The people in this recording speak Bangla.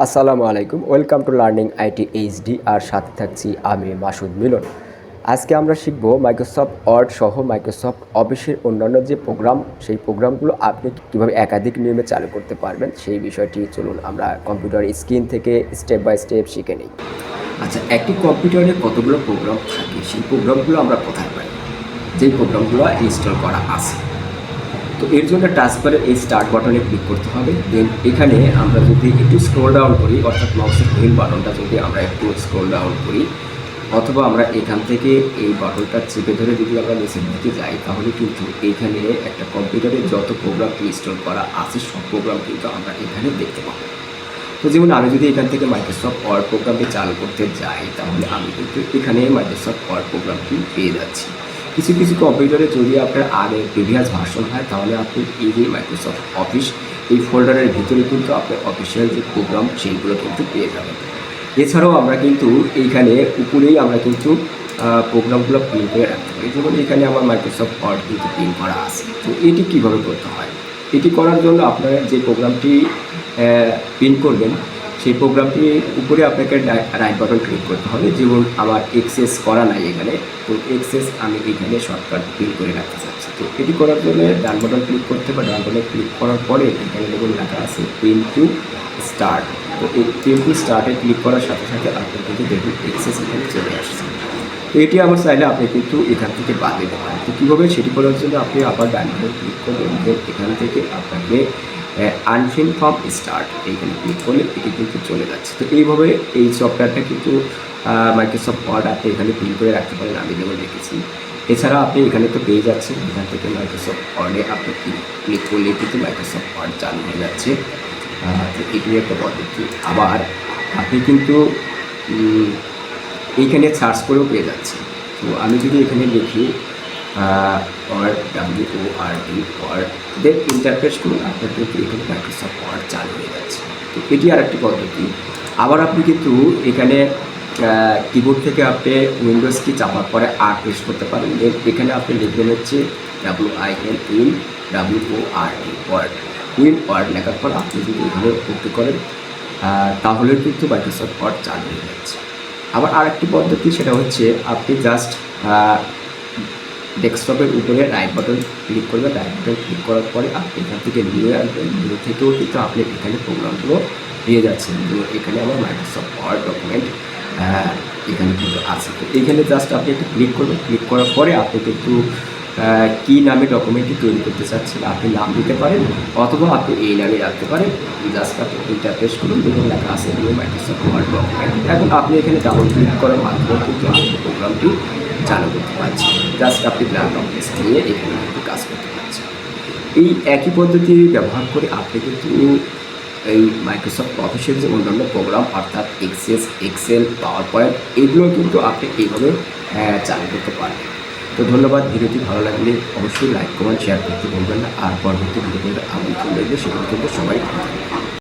আসসালামু আলাইকুম, welcome to learning IT HD. আর সাথে থাকছি আমি মাসুদ মিলন। আজকে আমরা শিখব মাইক্রোসফট ওয়ার্ড সহ মাইক্রোসফট অফিসের অন্যান্য যে প্রোগ্রাম, সেই প্রোগ্রামগুলো আপনি কীভাবে একাধিক নিয়মে চালু করতে পারবেন সেই বিষয়টি চলুন আমরা কম্পিউটার স্ক্রিন থেকে স্টেপ বাই স্টেপ শিখে নিই। আচ্ছা, একটি কম্পিউটারে কতগুলো প্রোগ্রাম থাকে, সেই প্রোগ্রামগুলো আমরা কোথায় পাই? যেই প্রোগ্রামগুলো ইনস্টল করা আছে। তো এর জন্য টাস্কবারে এই স্টার্ট বাটনে ক্লিক করতে হবে। দেন এখানে আমরা যদি একটু স্ক্রল ডাউন করি, অর্থাৎ মাউসের হুইল বাটনটা যদি আমরা একটু স্ক্রল ডাউন করি, অথবা আমরা এখান থেকে এই বাটনটা চেপে ধরে যদি আমরা নিচের দিকে যাই, তাহলে কিন্তু এইখানে একটা কম্পিউটারে যত প্রোগ্রাম ইনস্টল করা আছে সব প্রোগ্রাম কিন্তু আমরা এখানে দেখতে পাবো। তো যেমন আমি যদি এখান থেকে মাইক্রোসফট ওয়ার্ড প্রোগ্রামটি চালু করতে যাই, তাহলে আমি কিন্তু এখানে মাইক্রোসফট ওয়ার্ড প্রোগ্রামটি পেয়ে যাচ্ছি। কিছু কিছু কম্পিউটারে যদি আপনার আগে প্রিভিয়াস ভার্সন হয়, তাহলে আপনি এই যে মাইক্রোসফট অফিস এই ফোল্ডারের ভিতরে কিন্তু আপনার অফিসিয়াল যে প্রোগ্রাম সেইগুলো কিন্তু পেয়ে যাবেন। এছাড়াও আমরা কিন্তু এইখানে উপরেই আমরা কিন্তু প্রোগ্রামগুলো প্রিন্ট করে রাখতে পারি। যেমন এখানে আমার মাইক্রোসফট ওয়ার্ড কিন্তু প্রিন্ট করা আছে। তো এটি কীভাবে করতে হয়? এটি করার জন্য আপনারা যে প্রোগ্রামটি প্রিন্ট করবেন, সেই প্রোগ্রামটি উপরে আপনাকে রাইট বাটন ক্লিক করতে হবে। যেমন আমার এক্সেস করা নাই এখানে, তো এক্সেস আমি এখানে শর্টকাট প্রিন্ট করে রাখতে চাচ্ছি। তো এটি করার জন্য ডান বাটন ক্লিক করতে হবে। ডান বাটনে ক্লিক করার পরে এখানে দেখুন লেখা আছে প্রিন্ট টু স্টার্ট। তো এই প্রিন্ট টু স্টার্টে ক্লিক করার সাথে সাথে আপনার কিন্তু দেখুন এক্সেস এখানে চলে আসছে। তো এটি আমার চাইলে আপনি কিন্তু এখান থেকে বাদ দিতে পারেন। তো কীভাবে সেটি করার জন্য আপনি আবার ডান বাটন ক্লিক করবেন। এখান থেকে আপনাকে আনফিন ফ্রম স্টার্ট এইখানে ক্লিক করলে এটি কিন্তু চলে যাচ্ছে। তো এইভাবে এই সফটওয়্যারটা কিন্তু মাইক্রোসফট ওয়ার্ড আপনি এখানে প্রিন্ট করে রাখতে পারেন, আমি যেমন দেখেছি। এছাড়া আপনি এখানে তো পেয়ে যাচ্ছেন, এখান থেকে মাইক্রোসফট ওয়ার্ডে আপনি ক্লিক করলে কিন্তু মাইক্রোসফট ওয়ার্ড চালু হয়ে যাচ্ছে। তো এটি একটা পদ্ধতি। আবার আপনি কিন্তু এইখানে সার্চ করেও পেয়ে যাচ্ছেন। তো আমি যদি এখানে লিখি ওয়ার্ড WORD ওয়ার্ড, দেন ইন্টারপ্রেস করুন, আপনার কিন্তু এখানে মাইক্রোসফট ওয়ার্ড চালু হয়ে যাচ্ছে। তো এটি আর একটি পদ্ধতি। আবার আপনি কিন্তু এখানে কিবোর্ড থেকে আপনি উইন্ডোজ কি চাপার পরে আর প্রেস করতে পারেন। দেন এখানে আপনি লিখবেন হচ্ছে WIN ওয়ার্ড। উইন ওয়ার্ড লেখার পর আপনি যদি এখানে ওকে করেন, তাহলে কিন্তু মাইক্রোসফট ওয়ার্ড চালু হয়ে যাচ্ছে। আবার আরেকটি পদ্ধতি, সেটা হচ্ছে আপনি জাস্ট ডেস্কটপের উপরে রাইট বাটন ক্লিক করবেন। রাইট বাটন ক্লিক করার পরে আপনি এখান থেকে নিয়ে আসবেন। নিয়ে থেকেও কিন্তু আপনি এখানে প্রোগ্রামগুলো পেয়ে যাচ্ছেন। যেমন এখানে আমার মাইক্রোসফট ওয়ার্ড ডকুমেন্ট এখানে কিন্তু আছে। তো এখানে জাস্ট আপনি একটু ক্লিক করবেন। ক্লিক করার পরে আপনি কিন্তু কী নামে ডকুমেন্টটি তৈরি করতে চাচ্ছেন আপনি নাম দিতে পারেন, অথবা আপনি এই নামে রাখতে পারেন। জাস্ট আপনি ইন্টারপ্রেস করুন, দেখুন লেখা আছে নিউ মাইক্রোসফট ওয়ার্ড ডকুমেন্ট। এখন আপনি এখানে ডাবল ক্লিক করার মাধ্যমে কিন্তু আপনি প্রোগ্রামটি চালু করতে পারছেন। জাস্ট আপনি ব্ল্যাঙ্ক অফিস দিয়ে এখানে কিন্তু কাজ করতে পারছেন। এই একই পদ্ধতি ব্যবহার করে আপনি কিন্তু এই মাইক্রোসফট অফিসের যে অন্যান্য প্রোগ্রাম, অর্থাৎ এক্সেল, পাওয়ার পয়েন্ট, এগুলো কিন্তু আপনি এইভাবে চালু করতে পারবেন। তো ধন্যবাদ। ভিডিওটি ভালো লাগলে অবশ্যই লাইক, কমেন্ট, শেয়ার করতে ভুলবেন না। আর পরবর্তী ভিডিওতে আমন্ত্রণ রইলে সেগুলো কিন্তু সবাই